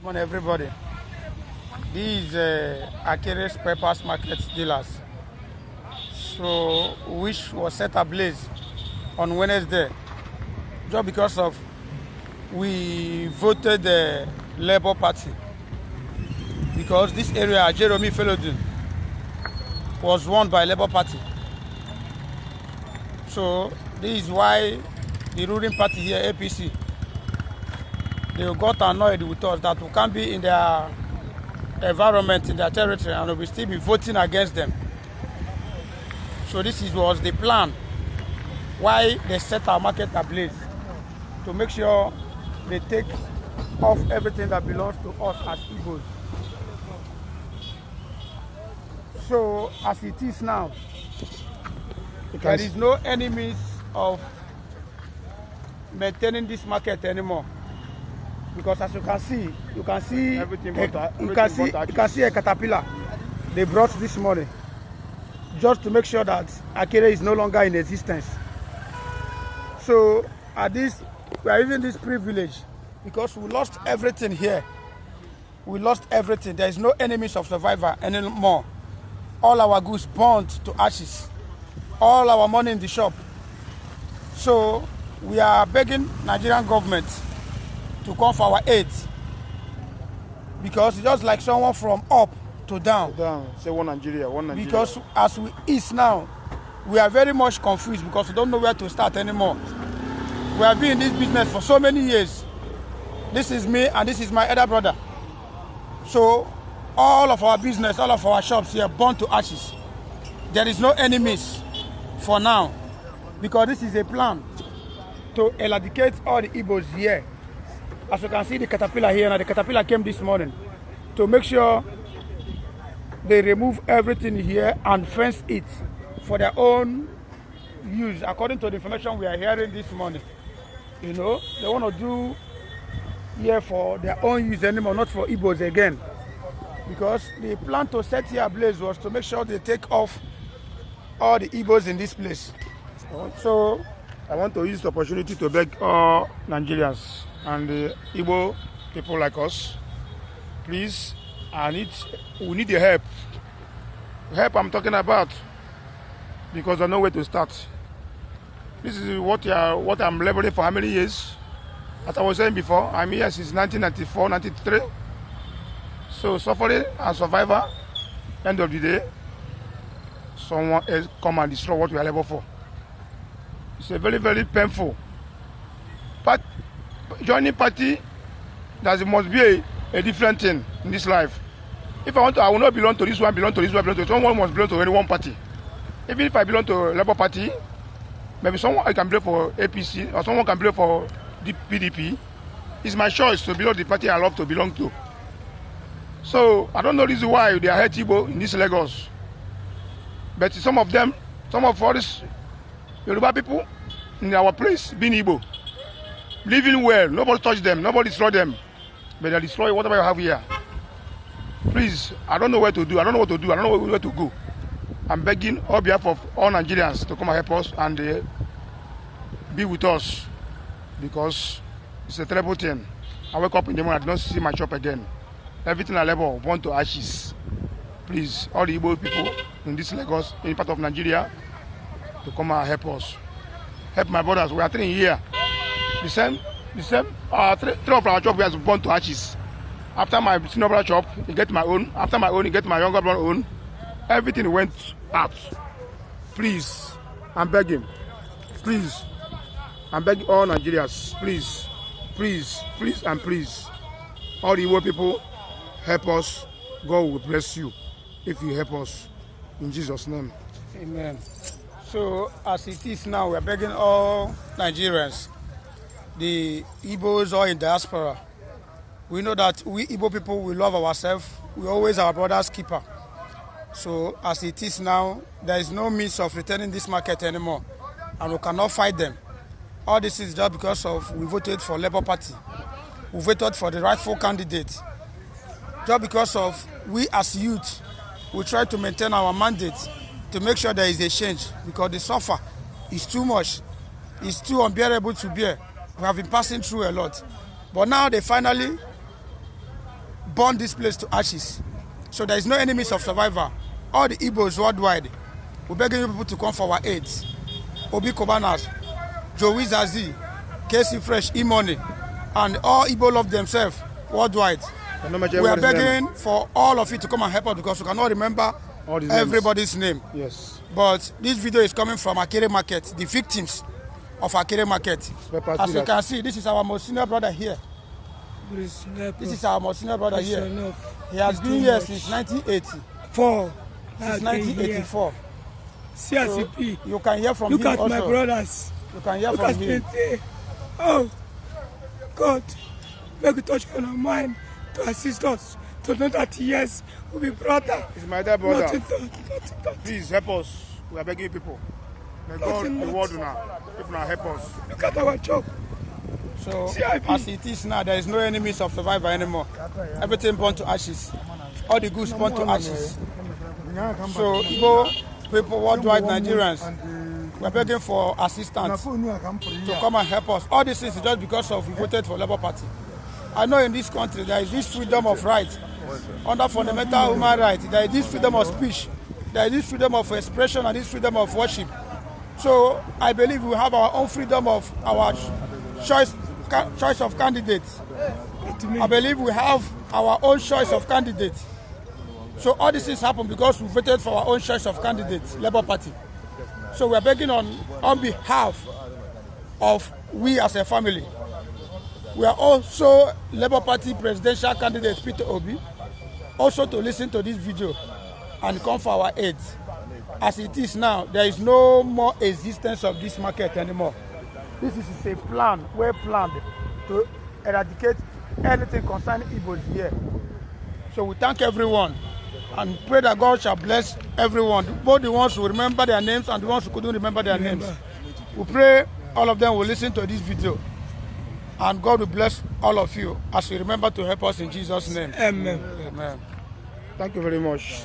morning, everybody. These Akere spare parts market dealers. So, which was set ablaze on Wednesday, just because of we voted the Labour Party, because this area, Jeremy Felodun, was won by Labour Party. So this is why the ruling party here, APC, they got annoyed with us that we can't be in their environment, in their territory, and we still be voting against them. So this was the plan why they set our market ablaze, to make sure they take off everything that belongs to us as Igbos. So as it is now, there is no enemies of maintaining this market anymore, because as you can see a caterpillar they brought this morning, just to make sure that Akere is no longer in existence. So at this, we are using this privilege because we lost everything here. We lost everything. There is no enemies of survivor anymore. All our goods burned to ashes. All our money in the shop. So we are begging Nigerian government to come for our aid, because it's just like someone from up to down. Say one Nigeria. Because as we is now, we are very much confused because we don't know where to start anymore. We have been in this business for so many years. This is me and this is my elder brother. So all of our business, all of our shops here burned to ashes. There is no enemies for now, because this is a plan to eradicate all the Igbos here. As you can see the caterpillar here, now the caterpillar came this morning to make sure they remove everything here and fence it for their own use, according to the information we are hearing this morning. You know, they want to do here for their own use anymore, not for Igbos again. Because the plan to set here ablaze was to make sure they take off all the Igbos in this place. So I want to use the opportunity to beg all Nigerians and the Igbo people like us, please, we need the help. Help I'm talking about, because I know where to start. This is what I'm laboring for how many years? As I was saying before, I'm here since 1994, 93. So suffering and survivor, end of the day, someone else come and destroy what we are laboring for. It's a very, very painful. But joining party, there must be a different thing in this life. If I want to, I will not belong to this one, belong to this one, belong to this one. Someone must belong to any one party. Even if I belong to Labour Party, maybe someone I can belong for APC or someone can belong for the PDP. It's my choice to belong to the party I love to belong to. So I don't know this is why they are hate Igbo in this Lagos. But some of them, some of all these Yoruba people in our place, being Igbo, living well, nobody touch them, nobody destroy them, but they destroy whatever you have here. Please, I don't know where to do, I don't know what to do, I don't know where to go. I'm begging on behalf of all Nigerians to come and help us and be with us, because it's a terrible thing. I wake up in the morning, I don't see my shop again. Everything I labor burn to ashes. Please, all the Igbo people in this Lagos, in part of Nigeria, to come and help us. Help my brothers. We are three here. The same. Three of our shop has burned to ashes. After my senior brother shop, he get my own. After my own, he get my younger brother own. Everything went out. Please, I'm begging. Please, I'm begging all Nigerians. Please, please, please, and please, all the Igbo people, help us. God will bless you if you help us. In Jesus' name. Amen. So as it is now, we are begging all Nigerians, the Igbos or in diaspora. We know that we Igbo people, we love ourselves. We always our brother's keeper. So as it is now, there is no means of returning this market anymore, and we cannot fight them. All this is just because of we voted for Labour Party. We voted for the rightful candidate. Just because of we as youth, we try to maintain our mandate to make sure there is a change, because the suffer is too much. It's too unbearable to bear. We have been passing through a lot. But now they finally burn this place to ashes. So there is no enemies of survivor. All the Igbos worldwide, we're begging you people to come for our aid. Obi Kobanas, Joey Zazi, Casey Fresh, E-Money, and all Igbo love themselves worldwide. We are begging for all of you to come and help us because we cannot remember everybody's name. Yes. But this video is coming from Akere Market, the victims of Akere Market. As you can see, this is our most senior brother here. This is our most senior brother here. He has been here since 1984. Since 1984. CRCP. So you can hear from Look him at also. my brothers. You can hear from him. Oh, God, make a touch on our mind to assist us to know that yes, we'll be brother. It's my dear brother. Nothing. Please help us. We are begging people. May God reward you now. If not, help us. Look at our job. So as it is now, there is no enemies of survivor anymore. Everything burned to ashes. All the goods burned to ashes. So Igbo people, worldwide Nigerians, we are begging for assistance to come and help us. All this is just because of we voted for Labour Party. I know in this country there is this freedom of right under fundamental human rights. There is this freedom of speech. There is this freedom of expression and this freedom of worship. So I believe we have our own freedom of our choice of candidates. I believe we have our own choice of candidates. So all this has happened because we voted for our own choice of candidates, Labour Party. So we are begging on behalf of we as a family. We are also Labour Party presidential candidate Peter Obi, also to listen to this video and come for our aid. As it is now, there is no more existence of this market anymore. This is a plan, well planned, to eradicate anything concerning Igbos here. So we thank everyone and pray that God shall bless everyone, both the ones who remember their names and the ones who couldn't remember their names. We pray all of them will listen to this video and God will bless all of you as you remember to help us in Jesus' name. Amen. Amen. Thank you very much.